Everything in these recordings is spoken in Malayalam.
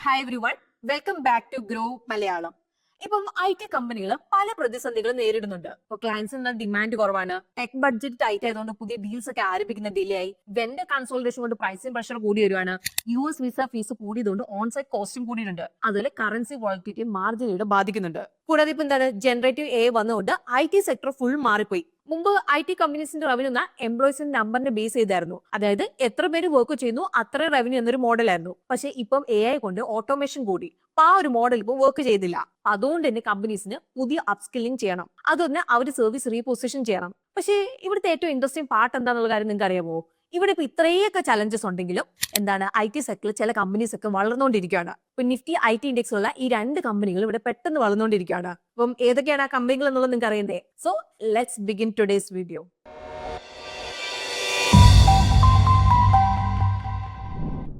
Hi everyone, welcome back to grow Malayalam. ഇപ്പം IT കമ്പനികൾ പല പ്രതിസന്ധികളും നേരിടുന്നുണ്ട്. ഇപ്പൊ ക്ലയൻസിന്റെ ഡിമാൻഡ് കുറവാണ്, ടെക് ബഡ്ജറ്റ് ടൈറ്റ് ആയതുകൊണ്ട് പുതിയ ഡീൽസ് ഒക്കെ ആരംഭിക്കുന്ന ഡിലേ ആയി, വെണ്ടർ കൺസോൾട്ടേഷൻ കൊണ്ട് പ്രൈസിംഗ് പ്രഷർ കൂടി വരുവാണ്, US വിസ ഫീസ് കൂടിയതുകൊണ്ട് ഓൺസൈറ്റ് കോസ്റ്റും കൂടിയിട്ടുണ്ട്. അതുപോലെ കറൻസി വോളറ്റിലിറ്റി മാർജിനിയുടെ ബാധിക്കുന്നുണ്ട്. കൂടാതെ ഇപ്പൊ എന്താണ് ജനറേറ്റീവ് AI വന്നതുകൊണ്ട് IT സെക്ടർ ഫുൾ മാറിപ്പോയി. മുമ്പ് IT കമ്പനീസിന്റെ റവന്യൂ എന്ന എംപ്ലോയീസിന്റെ നമ്പറിനെ ബേസ് ചെയ്തായിരുന്നു. അതായത് എത്ര പേര് വർക്ക് ചെയ്യുന്നു അത്ര റവന്യൂ എന്നൊരു മോഡലായിരുന്നു. പക്ഷെ ഇപ്പം AI കൊണ്ട് ഓട്ടോമേഷൻ കൂടി, അപ്പൊ ആ ഒരു മോഡൽ ഇപ്പൊ വർക്ക് ചെയ്തില്ല. അതുകൊണ്ട് തന്നെ കമ്പനീസിന് പുതിയ അപ്സ്കില്ലിംഗ് ചെയ്യണം, അതുതന്നെ അവർ സർവീസ് റീപൊസിഷൻ ചെയ്യണം. പക്ഷേ ഇവിടുത്തെ ഏറ്റവും ഇൻട്രസ്റ്റിംഗ് പാർട്ട് എന്താണെന്നുള്ള കാര്യം നിങ്ങൾക്ക് അറിയാമോ? ഇവിടെ ഇപ്പൊ ഇത്രയൊക്കെ ചലഞ്ചസ് ഉണ്ടെങ്കിലും എന്താണ് IT സെക്ടറിൽ ചില കമ്പനീസ് ഒക്കെ വളർന്നുകൊണ്ടിരിക്കുകയാണ്. ഇപ്പൊ നിഫ്റ്റി IT ഇൻഡെക്സിലുള്ള ഈ രണ്ട് കമ്പനികൾ ഇവിടെ പെട്ടെന്ന് വളർന്നുകൊണ്ടിരിക്കുകയാണ്. അപ്പം ഏതൊക്കെയാണ് ആ കമ്പനികൾ എന്നുള്ളത് നിങ്ങൾക്ക് അറിയണ്ടേ? So let's begin today's video.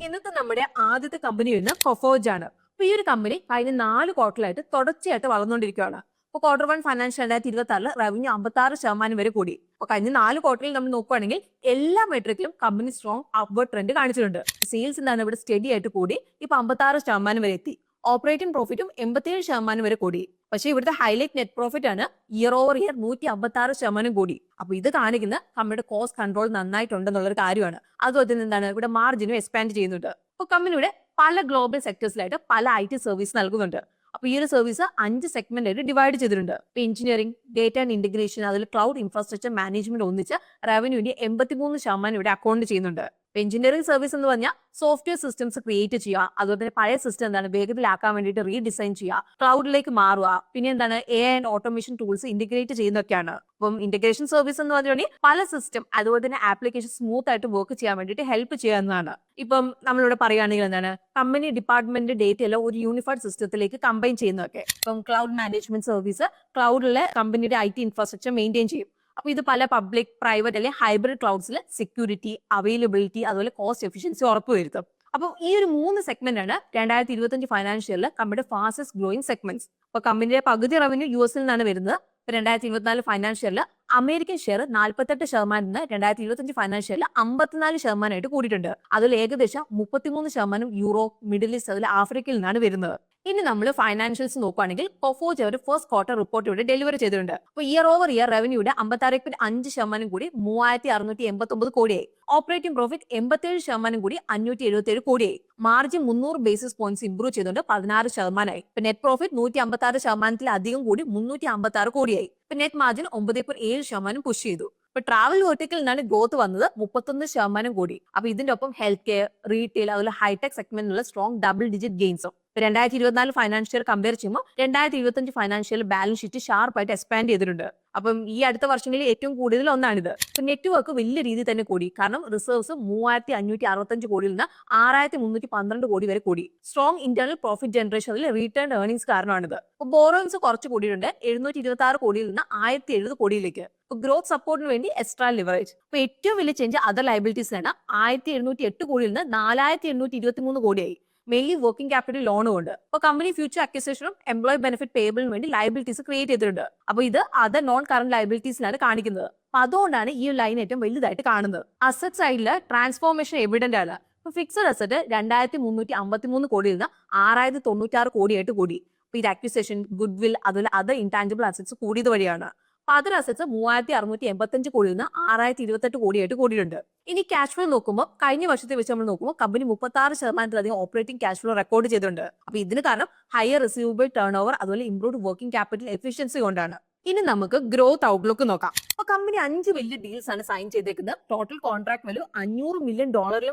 ഇന്നത്തെ നമ്മുടെ ആദ്യത്തെ കമ്പനി വരുന്ന കൊഫോജ് ആണ്. അപ്പൊ ഈ ഒരു കമ്പനി കഴിഞ്ഞ 4 ക്വാർട്ടറായിട്ട് തുടർച്ചയായിട്ട് വളർന്നുകൊണ്ടിരിക്കുകയാണ്. ഇപ്പൊ Q1 ഫൈനാൻഷ്യൽ 2026 റവന്യൂ 56% വരെ കൂടി. അപ്പൊ കഴിഞ്ഞ 4 ക്വാർട്ടറിൽ നമ്മൾ നോക്കുകയാണെങ്കിൽ എല്ലാ മെട്രിക്കിലും കമ്പനി സ്ട്രോങ് അപ്വേർഡ് ട്രെൻഡ് കാണിച്ചിട്ടുണ്ട്. സെയിൽസ് എന്താണ് ഇവിടെ സ്റ്റഡി ആയിട്ട് കൂടി ഇപ്പൊ 56% വരെ എത്തി. ഓപ്പറേറ്റിംഗ് പ്രോഫിറ്റും 87% വരെ കൂടി. പക്ഷേ ഇവിടുത്തെ ഹൈലൈറ്റ് നെറ്റ് പ്രോഫിറ്റ് ആണ് ഇയർ ഓവർ ഇയർ 156% കൂടി. അപ്പൊ ഇത് കാണിക്കുന്ന കമ്പനിയുടെ കോസ്റ്റ് കൺട്രോൾ നന്നായിട്ടുണ്ടെന്നുള്ളൊരു കാര്യമാണ്. അതുപോലെ തന്നെ എന്താണ് ഇവിടെ മാർജിനും എക്സ്പാൻഡ് ചെയ്യുന്നുണ്ട്. അപ്പൊ കമ്പനിയുടെ പല ഗ്ലോബൽ സെക്ടേഴ്സിലായിട്ട് പല IT സർവീസ് നൽകുന്നുണ്ട്. അപ്പൊ ഈ ഒരു സർവീസ് 5 സെഗ്മെന്റ് ആയിട്ട് ഡിവൈഡ് ചെയ്തിട്ടുണ്ട്. ഇപ്പൊ എഞ്ചിനീയറിംഗ്, ഡേറ്റ ആൻഡ് ഇന്റഗ്രേഷൻ, അതിൽ ക്ലൗഡ് ഇൻഫ്രാസ്ട്രക്ചർ മാനേജ്മെന്റ് ഒന്നിച്ച് റവന്യൂവിന്റെ 83% ഇവിടെ അക്കൗണ്ട് ചെയ്യുന്നുണ്ട്. എഞ്ചിനീയറിംഗ് സർവീസ് എന്ന് പറഞ്ഞാൽ സോഫ്റ്റ്വെയർ സിസ്റ്റംസ് ക്രിയേറ്റ് ചെയ്യുക, അതുപോലെ തന്നെ പഴയ സിസ്റ്റം എന്താണ് വേഗത്തിലാക്കാൻ വേണ്ടിയിട്ട് റീഡിസൈൻ ചെയ്യുക, ക്ലൗഡിലേക്ക് മാറുക, പിന്നെ എന്താണ് AI and automation tools integrate ചെയ്യുന്നതൊക്കെയാണ്. അപ്പം ഇന്റഗ്രേഷൻ സർവീസ് എന്ന് പറഞ്ഞാൽ പല സിസ്റ്റം അതുപോലെ തന്നെ ആപ്ലിക്കേഷൻ സ്മൂത്ത് ആയിട്ട് വർക്ക് ചെയ്യാൻ വേണ്ടിയിട്ട് ഹെൽപ്പ് ചെയ്യാവുന്നതാണ്. ഇപ്പം നമ്മളിവിടെ പറയുകയാണെങ്കിൽ എന്താണ് കമ്പനി ഡിപ്പാർട്ട്മെന്റ് ഡേറ്റ എല്ലാം ഒരു യൂണിഫൈഡ് സിസ്റ്റത്തിലേക്ക് കമ്പൈൻ ചെയ്യുന്നതൊക്കെ. ഇപ്പം ക്ലൗഡ് മാനേജ്മെന്റ് സർവീസ് ക്ലൗഡിലെ കമ്പനിയുടെ IT ഇൻഫ്രാസ്ട്രക്ചർ മെയിൻറ്റെയിൻ ചെയ്യും. അപ്പൊ ഇത് പല പബ്ലിക്, പ്രൈവറ്റ് അല്ലെങ്കിൽ ഹൈബ്രിഡ് ക്ലൗഡ്സിൽ സെക്യൂരിറ്റി, അവൈലബിലിറ്റി, അതുപോലെ കോസ്റ്റ് എഫിഷ്യൻസി ഉറപ്പുവരുത്തും. അപ്പോൾ ഈ ഒരു 3 സെഗ്മെന്റ് ആണ് 2025 ഫൈനാൻഷ്യലിൽ കമ്പനിയുടെ ഫാസ്റ്റസ്റ്റ് ഗ്രോയിങ് സെഗ്മെന്റ്സ്. അപ്പൊ കമ്പനിയുടെ പകുതി റവന്യൂ US നിന്നാണ് വരുന്നത്. 2024 ഫൈനാൻഷ്യലിൽ അമേരിക്കൻ ഷെയർ 48% നിന്ന് 2025 ഫൈനാൻഷ്യലിൽ 54% കൂടിയിട്ടുണ്ട്. അതിൽ ഏകദേശം 33% യൂറോപ്പ്, മിഡിൽ ഈസ്റ്റ്, അതിൽ ആഫ്രിക്കയിൽ നിന്നാണ് വരുന്നത്. ഇനി നമ്മൾ ഫൈനാൻഷ്യൽസ് നോക്കുകയാണെങ്കിൽ കൊഫോജ് അവർ ഫസ്റ്റ് ക്വാർട്ടർ റിപ്പോർട്ട് ഇവിടെ ഡെലിവറി ചെയ്തിട്ടുണ്ട്. അപ്പോൾ ഇയർ ഓവർ ഇയർ റവന്യൂയുടെ 56.5% കൂടി 3689 കോടിയായി. ഓപ്പറേറ്റിംഗ് പ്രോഫിറ്റ് 87% കൂടി 577 കോടിയായി. മാർജിൻ 300 ബേസിസ് പോയിന്റ്സ് ഇംപ്രൂവ് ചെയ്തുകൊണ്ട് 16%. ഇപ്പൊ നെറ്റ് പ്രോഫിറ്റ് 156%-ലധികം കൂടി 356 കോടിയായി. ഇപ്പൊ നെറ്റ് മാർജിൻ 9.7% പുഷ് ചെയ്തു. ഇപ്പൊ ട്രാവൽ വെർട്ടിക്കൽ നിന്നാണ് ഗ്രോത്ത് വന്നത് 31% കൂടി. അപ്പൊ ഇതിന്റെ ഒപ്പം ഹെൽത്ത് കെയർ, റീറ്റെയിൽ, അതുപോലെ ഹൈടെക് സെഗ്മെന്റിലുള്ള സ്ട്രോങ് ഡബിൾ ഡിജിറ്റ് ഗെയിൻസും. 2024 ഫൈനാൻഷ്യൽ കമ്പയർ ചെയ്യുമ്പോൾ 2025 ഫൈനാൻഷ്യൽ ബാലൻസ് ഷീറ്റ് ഷാർപ്പായിട്ട് എക്സ്പാൻഡ് ചെയ്തിട്ടുണ്ട്. അപ്പം ഈ അടുത്ത വർഷങ്ങളിൽ ഏറ്റവും കൂടുതൽ ഒന്നാണിത്. ഇപ്പൊ നെറ്റ്വർക്ക് വലിയ രീതിയിൽ തന്നെ കൂടി, കാരണം റിസർവ്സ് 3565 കോടിയിൽ നിന്ന് 6312 കോടി വരെ കൂടി. സ്ട്രോങ് ഇന്റേണൽ പ്രോഫിറ്റ് ജനറേഷൻ, അതിൽ റിട്ടേൺ ഏർണിംഗ്സ് കാരണമാണിത്. ഇപ്പൊ ബോറോയിങ്സ് കുറച്ച് കൂടിയിട്ടുണ്ട്, 726 കോടിയിൽ നിന്ന് 1070 കോടിയിലേക്ക്. ഗ്രോത്ത് സപ്പോർട്ടിന് വേണ്ടി എക്സ്ട്രാ ലിവറേജ്. ഇപ്പൊ ഏറ്റവും വലിയ ചേഞ്ച് അതർ ലയബിലിറ്റീസിലാണ്. 1708 കോടിയിൽ നിന്ന് 4823 കോടിയായി. മെയിൻലി വർക്കിംഗ് ക്യാപിറ്റൽ ലോൺ കൊണ്ട്. അപ്പൊ കമ്പനി ഫ്യൂച്ചർ അക്വിസിഷനും എംപ്ലോയി ബെനിഫിറ്റ് പേബിളിന് വേണ്ടി ലയബിലിറ്റീസ് ക്രിയേറ്റ് ചെയ്തിട്ടുണ്ട്. അപ്പൊ ഇത് അതർ നോൺ കറന്റ് ലയബിലിറ്റീസിലാണ് കാണിക്കുന്നത്. അപ്പൊ അതുകൊണ്ടാണ് ഈ ലൈൻ ഏറ്റവും വലുതായിട്ട് കാണുന്നത്. അസറ്റ് സൈഡില് ട്രാൻസ്ഫോർമേഷൻ എവിഡന്റ് ആണ്. ഇപ്പൊ ഫിക്സഡ് അസറ്റ് 2353 കോടിയിൽ നിന്ന് 6096 കോടിയായിട്ട് കൂടി. അപ്പൊ ഇത് അക്വിസിഷൻ, ഗുഡ് വിൽ, അതുപോലെ അതർ ഇൻടാഞ്ചിബിൾ അസറ്റ്സ് കൂടിയത് വഴിയാണ്. അപ്പൊ അതർ അസറ്റ്സ് 3685 കോടിയിൽ നിന്ന് 6028 കോടിയായിട്ട് കൂടിയിട്ടുണ്ട്. ഇനി ക്യാഷ് ഫ്ലോ നോക്കുമ്പോൾ കഴിഞ്ഞ വർഷത്തെ വെച്ച് നമ്മൾ നോക്കുമ്പോൾ കമ്പനി 36%-ലധികം ഓപ്പറേറ്റിംഗ് ക്യാഷ് ഫ്ലോ റെക്കോർഡ് ചെയ്തിട്ടുണ്ട്. അപ്പൊ ഇതിന് കാരണം ഹയർ റിസീവബിൾ ടേൺ ഓവർ, അതുപോലെ ഇംപ്രൂവ്ഡ് വർക്കിംഗ് ക്യാപിറ്റൽ എഫിഷ്യൻസി കൊണ്ടാണ്. ഇനി നമുക്ക് ഗ്രോത്ത് ഔട്ട്ലുക്ക് നോക്കാം. അപ്പൊ കമ്പനി 5 വലിയ ഡീൽസ് ആണ് സൈൻ ചെയ്തേക്കുന്നത്. ടോട്ടൽ കോൺട്രാക്ട് വാല്യൂ $500 മില്യൺ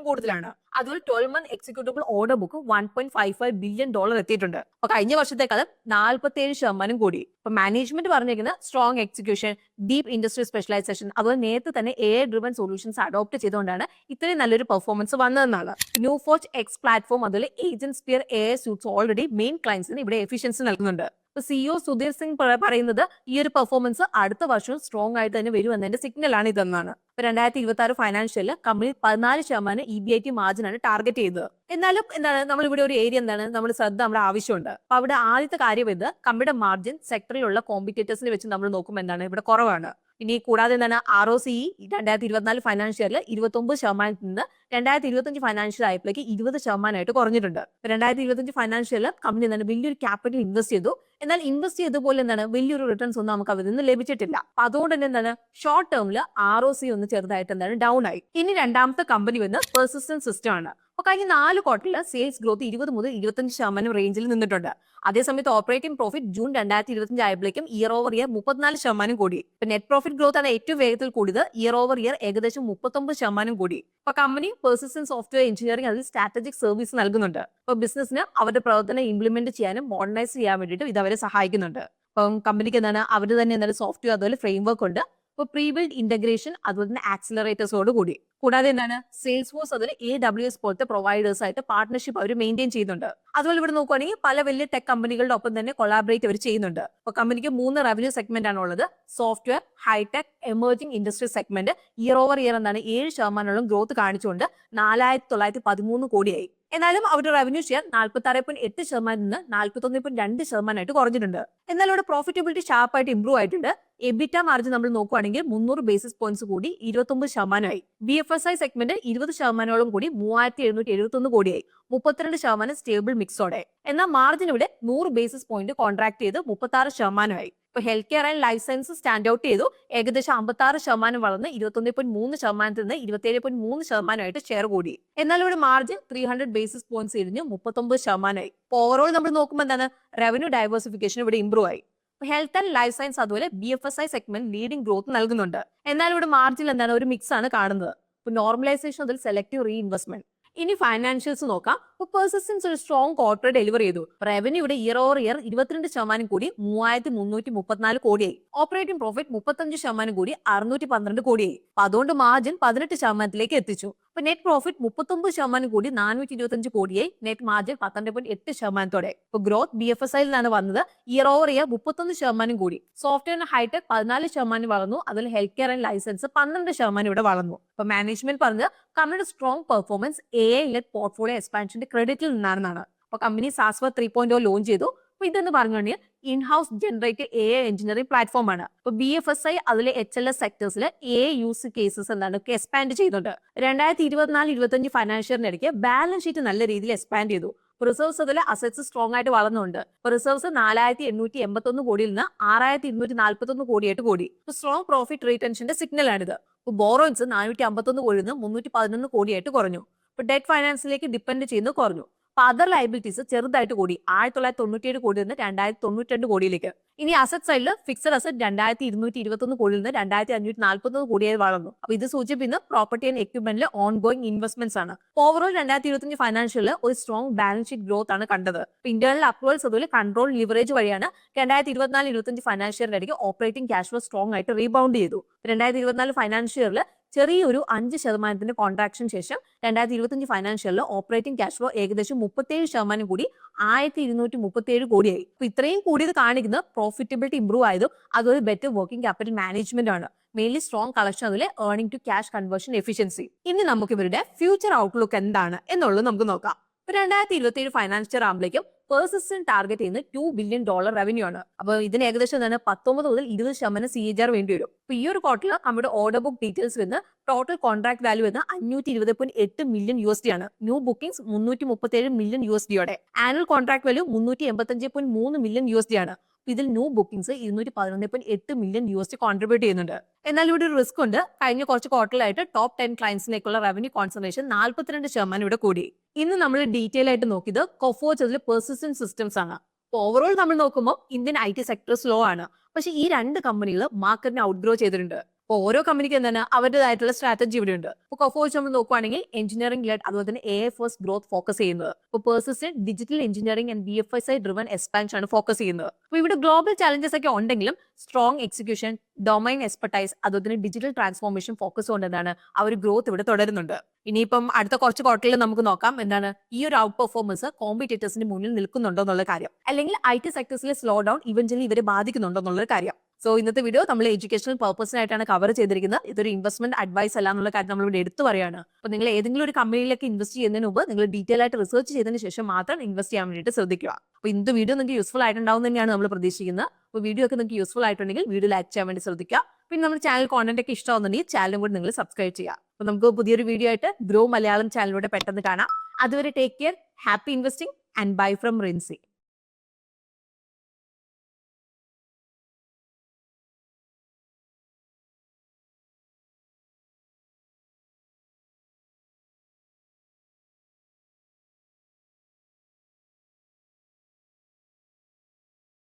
കൂടുതലാണ്. അതുപോലെ 12-month executable order book $1.55 billion എത്തിയിട്ടുണ്ട്. അപ്പൊ കഴിഞ്ഞ വർഷത്തേക്കാളും 47% കൂടി. ഇപ്പൊ മാനേജ്മെന്റ് പറഞ്ഞിരിക്കുന്ന strong execution, deep industry specialisation, അതുപോലെ നേരത്തെ തന്നെ AI ഡ്രിവൻ സൊല്യൂഷൻസ് അഡോപ്റ്റ് ചെയ്തുകൊണ്ടാണ് ഇത്രയും നല്ലൊരു പെർഫോമൻസ് വന്നതെന്നാണ്. ന്യൂ ഫോർജ് X പ്ലാറ്റ്ഫോം, അതുപോലെ agent spear AI suites already main ക്ലയൻസിന് ഇവിടെ എഫിഷ്യൻസി നൽകുന്നുണ്ട്. ഇപ്പൊ CEO സുധീർ സിംഗ് പറയുന്നത് ഈ ഒരു പെർഫോമൻസ് അടുത്ത വർഷവും സ്ട്രോങ് ആയിട്ട് തന്നെ വരും എന്നതിന്റെ സിഗ്നൽ ആണ് ഇതെന്നാണ്. 2026 ഫൈനാൻഷ്യലിൽ കമ്പനി 14% EBIT മാർജിനാണ് ടാർഗറ്റ് ചെയ്തത്. എന്നാലും എന്താണ് നമ്മൾ ഇവിടെ ഒരു ഏരിയ എന്താണ് നമ്മൾ ശ്രദ്ധ നമ്മുടെ ആവശ്യമുണ്ട്. അപ്പൊ അവിടെ ആദ്യത്തെ കാര്യം ഇത് കമ്പനിയുടെ മാർജിൻ സെക്ടറിലുള്ള കോമ്പറ്റേറ്റേഴ്സിനെ വെച്ച് നമ്മൾ നോക്കുമ്പോൾ എന്താണ് ഇവിടെ കുറവാണ്. ഇനി കൂടാതെ എന്താണ് ROCE 2024 ഫൈനാൻഷ്യൽ 29% നിന്ന് 2025 ഫൈനാൻഷ്യൽ ആയപ്പോഴേക്ക് 20% കുറഞ്ഞിട്ടുണ്ട്. 2025 ഫൈനാൻഷ്യൽ കമ്പനി എന്താണ് വലിയൊരു ക്യാപിറ്റൽ ഇൻവെസ്റ്റ് ചെയ്തു. എന്നാൽ ഇൻവെസ്റ്റ് ചെയ്തപോലെ എന്താണ് വലിയൊരു റിട്ടേൺസ് ഒന്നും നമുക്ക് അതിൽ നിന്ന് ലഭിച്ചിട്ടില്ല. അപ്പൊ അതുകൊണ്ട് തന്നെ എന്താണ് ഷോർട്ട് ടേമിൽ ROCE ഒന്ന് ചെറുതായിട്ട് എന്താണ് ഡൗൺ ആയി. ഇനി രണ്ടാമത്തെ കമ്പനി വന്ന് പെർസിസ്റ്റന്റ് സിസ്റ്റം ആണ്. അപ്പൊ കഴിഞ്ഞ 4 ക്വാർട്ടറിൽ സെയിൽസ് ഗ്രോത്ത് 20 മുതൽ 25% റേഞ്ചിൽ നിന്നിട്ടുണ്ട്. അതേസമയത്ത് ഓപ്പറേറ്റിംഗ് പ്രോഫിറ്റ് ജൂൺ 2025 ആയപ്പോഴേക്കും ഇയർ ഓവർ ഇയർ 34% കൂടി. ഇപ്പൊ നെറ്റ് പ്രോഫിറ്റ് ഗ്രോത്ത് ആണ് ഏറ്റവും വേഗത്തിൽ കൂടിയത്. ഇയർ ഓവർ ഇയർ ഏകദേശം 39% കൂടി. അപ്പൊ കമ്പനി പെർസിസ്റ്റന്റ് സോഫ്റ്റ്വെയർ എഞ്ചിനീയറിംഗ് അതിൽ സ്ട്രാറ്റജിക് സർവീസ് നൽകുന്നുണ്ട്. അപ്പൊ ബിസിനസിന് അവരുടെ പ്രവർത്തനം ഇംപ്ലിമെന്റ് ചെയ്യാനും മോഡേണൈസ് ചെയ്യാൻ വേണ്ടിയിട്ട് ഇത് അവരെ സഹായിക്കുന്നുണ്ട്. അപ്പം കമ്പനിക്ക് എന്താണ് അവർ തന്നെ എന്താണ് സോഫ്റ്റ്വെയർ അതുപോലെ ഫ്രെയിംവർക്ക് ഉണ്ട്. ഇപ്പോൾ പ്രീബിൽഡ് ഇന്റഗ്രേഷൻ അതുപോലെ തന്നെ ആക്സിലറേറ്റേഴ്സോട് കൂടി. കൂടാതെ എന്താണ് സെയിൽസ് ഫോഴ്സ് അതുപോലെ AWS പോലത്തെ പ്രൊവൈഡേഴ്സ് ആയിട്ട് പാർട്ണർഷിപ്പ് അവർ മെയിൻറ്റെയിൻ ചെയ്യുന്നുണ്ട്. അതുപോലെ ഇവിടെ നോക്കുകയാണെങ്കിൽ പല വലിയ ടെക് കമ്പനികളുടെ ഒപ്പം തന്നെ കൊളാബറേറ്റ് അവർ ചെയ്യുന്നുണ്ട്. അപ്പോൾ കമ്പനിക്ക് 3 റവന്യൂ സെഗ്മെന്റ് ആണ് ഉള്ളത്. Software, hitech, emerging industry segment year over year എന്താണ് 7% ഗ്രോത്ത് കാണിച്ചുകൊണ്ട് 4913 കോടിയായി. എന്നാലും അവരുടെ റവന്യൂ ഷെയർ 46.8% നിന്ന് 41.2% കുറഞ്ഞിട്ടുണ്ട്. എന്നാൽ ഇവിടെ പ്രോഫിറ്റബിലിറ്റി ഷാർപ്പായിട്ട് ഇംപ്രൂവ് ആയിട്ടുണ്ട്. എബിറ്റ മാർജിൻ നമ്മൾ നോക്കുകയാണെങ്കിൽ 300 ബേസിസ് പോയിന്റ്സ് കൂടി 29%. BFSI സെഗ്മെന്റ് 20% കൂടി 3771 കോടിയായി. 32% സ്റ്റേബിൾ മിക്സോടെ. എന്നാൽ മാർജിൻ ഇവിടെ 100 ബേസിസ് പോയിന്റ് കോൺട്രാക്ട് ചെയ്ത് 36%. ഇപ്പൊ health care and life science stand out ചെയ്തു. ഏകദേശം 56% വളർന്ന് 21.3% നിന്ന് 27.3% ഷെയർ കൂടി. എന്നാൽ ഇവിടെ മാർജിൻ 300 ബേസിസ് പോയിന്റ്സ് ഇടിഞ്ഞ് 39%. ഓവറോൾ നമ്മൾ നോക്കുമ്പോൾ എന്താണ് റവന്യൂ ഡൈവേഴ്സിഫിക്കേഷൻ ഇവിടെ ഇംപ്രൂവ് ആയി. ഹെൽത്ത് ആൻഡ് ലൈഫ് സയൻസ് അതുപോലെ BFSI സെഗ്മെന്റ് ലീഡിംഗ് ഗ്രോത്ത് നൽകുന്നുണ്ട്. എന്നാൽ ഇവിടെ മാർജിൻ എന്താണ് ഒരു മിക്സ് ആണ് കാണുന്നത്. ഇപ്പൊ നോർമലൈസേഷൻ അതിൽ സെലക്ടീവ് റീ ഇൻവെസ്റ്റ്മെന്റ്. ഇനി ഫൈനാൻഷ്യൽസ് നോക്കാം. പെർസിസ്റ്റൻസ് ഒരു സ്ട്രോങ് ക്വാർട്ടർ ഡെലിവർ ചെയ്തു. റവന്യൂ ഇവിടെ ഇയർ ഓവർ ഇയർ 22% കൂടി 3334 കോടിയായി. ഓപ്പറേറ്റിംഗ് പ്രോഫിറ്റ് 35% കൂടി 612 കോടിയായി. അപ്പൊ അതുകൊണ്ട് മാർജിൻ 18%ലേക്ക് എത്തിച്ചു. അപ്പൊ നെറ്റ് പ്രോഫിറ്റ് 39% കൂടി 425 കോടിയായി. Net margin 12.8%. ഇപ്പൊ ഗ്രോത്ത് BFSI നിന്നാണ് വന്നത്. ഇയർ ഓവർ ഇയർ 31% കൂടി. സോഫ്റ്റ്വെയർ ആൻഡ് ഹൈടെക് 14% വളർന്നു. അതിൽ ഹെൽത്ത് കെയർ ആൻഡ് ലൈസൻസ് 12% ഇവിടെ വളർന്നു. അപ്പൊ മാനേജ്മെന്റ് പറഞ്ഞത് കമ്പനിയുടെ strong performance AI led portfolio എക്സ്പാൻഷന്റെ ക്രെഡിറ്റിൽ നിന്നാണെന്നാണ്. അപ്പൊ കമ്പനി സാസ്വ 3.0 ലോഞ്ച് ചെയ്തു. അപ്പൊ ഇതെന്ന് പറഞ്ഞു inhouse generated AI engineering platform ആണ്. അപ്പൊ BFSI അതിലെ HLS സെക്ടേഴ്സിൽ AI യൂസ് കേസസ് എന്താണ് എക്സ്പാൻഡ് ചെയ്തിട്ടുണ്ട്. 2024-25 ഫൈനാൻഷ്യലിനിടയ്ക്ക് ബാലൻസ് ഷീറ്റ് നല്ല രീതിയിൽ എക്സ്പാൻഡ് ചെയ്തു. റിസർവ്സ് അതിലെ അസറ്റ്സ് സ്ട്രോങ് ആയിട്ട് വളർന്നുണ്ട്. റിസർവ്സ് 4881 കോടിയിൽ നിന്ന് 6241 കോടിയായിട്ട് കൂടി. സ്ട്രോങ് പ്രോഫിറ്റ് റീറ്റൻഷന്റെ സിഗ്നൽ ആണിത്. ബോറോയിൻസ് 451 കോടിയിൽ നിന്ന് 311 കോടിയായിട്ട് കുറഞ്ഞു. ഡെറ്റ് ഫൈനാൻസിലേക്ക് ഡിപ്പെൻഡ് ചെയ്യുന്നത് കുറഞ്ഞു. അതർ ലയബിലിറ്റീസ് ചെറുതായിട്ട് കൂടി 1997 കോടിയിൽ നിന്ന് 2092 കോടിയിലേക്ക്. ഇനി അസറ്റ് സൈഡിൽ ഫിക്സഡ് അസറ്റ് 2221 കോടിയിൽ നിന്ന് 2541 കോടിയായി വളർന്നു. അപ്പൊ ഇത് സൂചിപ്പിക്കുന്ന പ്രോപ്പർട്ടി ആൻഡ് എക്യുപ്മെന്റിലെ ഓൺ ഗോയിങ് ഇൻവെസ്റ്റ്മെന്റ്സ് ആണ്. ഓവറോൾ 2025 ഫൈനാൻഷ്യലിൽ ഒരു സ്ട്രോങ് ബാലൻസ് ഷീറ്റ് ഗ്രോത്ത് ആണ് കണ്ടത്. ഇന്റേണൽ അപ്രൂവൽസ് അതുപോലെ കൺട്രോൾ ലിവറേജ് വഴിയാണ് 2024-25 ഫൈനാൻഷ്യലിന്റെ ഇടയ്ക്ക് ഓപ്പറേറ്റിംഗ് ക്യാഷ് ഫ്ലോ സ്ട്രോങ് ആയിട്ട് റീബൗണ്ട് ചെയ്തു. 2024 ഫൈനാൻഷ്യലിൽ ചെറിയൊരു 5% കോൺട്രാക്ഷൻ ശേഷം 2025 ഫൈനാൻഷ്യലിൽ ഓപ്പറേറ്റിംഗ് ക്യാഷ് ഫ്ലോ ഏകദേശം 37% കൂടി 1237 കോടിയായി. അപ്പൊ ഇത്രയും കൂടിയത് കാണിക്കുന്നത് പ്രോഫിറ്റബിലിറ്റി ഇംപ്രൂവ് ആയതും അതുപോലെ ബെറ്റർ വർക്കിംഗ് ക്യാപിറ്റൽ മാനേജ്മെന്റ് ആണ്. മെയിൻലി സ്ട്രോങ് കളക്ഷൻ അതുപോലെ earning to cash conversion efficiency. ഇനി നമുക്ക് ഇവരുടെ ഫ്യൂച്ചർ ഔട്ട്ലുക്ക് എന്താണ് എന്നുള്ളത് നമുക്ക് നോക്കാം. 2027 ഫൈനാൻഷ്യൽ ആകുമ്പോഴേക്കും പെർസിസ്റ്റന്റ് ടാർഗറ്റ് ചെയ്യുന്ന $2 ബില്യൺ റവന്യൂ ആണ്. അപ്പൊ ഇതിന് ഏകദേശം 19 മുതൽ 20% CAGR വേണ്ടി വരും. അപ്പൊ ഈ ഒരു ക്വാർട്ടറിൽ നമ്മുടെ ഓർഡർ ബുക്ക് ഡീറ്റെയിൽസ് വരുന്ന ടോട്ടൽ കോൺട്രാക്ട് വാല്യൂ വരുന്ന $520.8 മില്യൺ ആണ്. ന്യൂ ബുക്കിംഗ്സ് $337 മില്യൺ യോടെ. ആനുവൽ കോൺട്രാക്ട് വാല്യൂ $385.3 മില്യൺ ആണ്. ഇതിൽ ന്യൂ ബുക്കിംഗ്സ് $211.8 മില്യൺ കോൺട്രിബ്യൂട്ട് ചെയ്യുന്നുണ്ട്. എന്നാൽ ഇവിടെ ഒരു റിസ്ക് ഉണ്ട്. കഴിഞ്ഞ കുറച്ച് ക്വാർട്ടറിലായിട്ട് ടോപ്പ് 10 ക്ലയൻസിലേക്കുള്ള റവന്യൂ കോൺസെൻട്രേഷൻ 42% ഇവിടെ കൂടി. ഇന്ന് നമ്മൾ ഡീറ്റെയിൽ ആയിട്ട് നോക്കിയത് കൊഫോജ് അതിൽ പെർസിസ്റ്റന്റ് സിസ്റ്റംസ് ആണ്. ഓവറോൾ നമ്മൾ നോക്കുമ്പോൾ ഇന്ത്യൻ IT സെക്ടർ സ്ലോ ആണ്. പക്ഷെ ഈ 2 കമ്പനികൾ മാർക്കറ്റിനെ ഔട്ട്ഗ്രോ ചെയ്തിട്ടുണ്ട്. ഓരോ കമ്പനിക്ക് എന്താണ് അവരുടേതായിട്ടുള്ള സ്ട്രാറ്റജി ഇവിടെ ഉണ്ട്. ഇപ്പൊ കൊഫോജ് നമ്മൾ നോക്കുവാണെങ്കിൽ എഞ്ചിനീയറിംഗ് ലെഡ് അതുപോലെ തന്നെ AI ഫസ്റ്റ് ഗ്രോത്ത് ഫോക്കസ് ചെയ്യുന്നത്. ഇപ്പൊ persistent digital engineering and BFSI driven expansion ആണ് ഫോക്കസ് ചെയ്യുന്നത്. അപ്പൊ ഇവിടെ ഗ്ലോബൽ ചാലഞ്ചസ് ഒക്കെ ഉണ്ടെങ്കിലും സ്ട്രോങ് എക്സിക്യൂഷൻ, ഡൊമൈൻ എക്സ്പെർട്ടൈസ് അതുപോലെ തന്നെ ഡിജിറ്റൽ ട്രാൻസ്ഫോർമേഷൻ ഫോക്കസ് കൊണ്ടെന്താണ് അവർ ഗ്രോത്ത് ഇവിടെ തുടരുന്നുണ്ട്. ഇനിയിപ്പം അടുത്ത കുറച്ച് ക്വാർട്ടറിൽ നമുക്ക് നോക്കാം എന്താണ് ഈ ഒരു ഔട്ട് പെർഫോമൻസ് കോമ്പറ്റേറ്റേഴ്സിന്റെ മുന്നിൽ നിൽക്കുന്നുണ്ടോ എന്നുള്ള കാര്യം, അല്ലെങ്കിൽ IT സെക്ടേഴ്സിലെ സ്ലോ ഡൗൺ ഇവഞ്ച്വലി ഇവരെ ബാധിക്കുന്നുണ്ടോ എന്നുള്ള കാര്യം. സോ ഇന്നത്തെ വീഡിയോ നമ്മൾ എഡ്യൂക്കേഷണൽ പർപ്പസിനായിട്ടാണ് കവർ ചെയ്തിരിക്കുന്നത്. ഇതൊരു ഇൻവെസ്റ്റ്മെന്റ് അഡ്വൈസ് അല്ല എന്നുള്ള കാര്യം നമ്മൾ ഇവിടെ എടുത്തു പറയാണ്. അപ്പോൾ നിങ്ങൾ ഏതെങ്കിലും ഒരു കമ്പനിയിലേക്ക് ഇൻവെസ്റ്റ് ചെയ്യുന്നതിന് മുമ്പ് നിങ്ങൾ ഡീറ്റെയിൽ ആയിട്ട് റിസർച്ച് ചെയ്തതിന് ശേഷം മാത്രം ഇൻവെസ്റ്റ് ചെയ്യാൻ വേണ്ടിയിട്ട് ശ്രദ്ധിക്കുക. അപ്പോൾ ഇന്നത്തെ വീഡിയോ നിങ്ങൾക്ക് യൂസ്ഫുൾ ആയിട്ടുണ്ടാവും തന്നെയാണ് നമ്മൾ പ്രതീക്ഷിക്കുന്നത്. അപ്പോൾ വീഡിയോ ഒക്കെ നിങ്ങൾക്ക് യൂസ്ഫുൾ ആയിട്ടുണ്ടെങ്കിൽ വീഡിയോ ലൈക്ക് ചെയ്യാൻ വേണ്ടി ശ്രദ്ധിക്കുക. പിന്നെ നമ്മുടെ ചാനൽ കോണ്ടന്റ് ഒക്കെ ഇഷ്ടമാവുന്നുണ്ടെങ്കിൽ ചാനലും കൂടി നിങ്ങൾ സബ്സ്ക്രൈബ് ചെയ്യുക. അപ്പോൾ നമുക്ക് പുതിയൊരു വീഡിയോ ആയിട്ട് ഗ്രോ മലയാളം ചാനലിലൂടെ പെട്ടെന്ന് കാണാം. അതുവരെ take care, happy investing and bye from Rincy.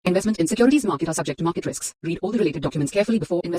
Investment in securities market are subject to market risks. Read all the related documents carefully before investing.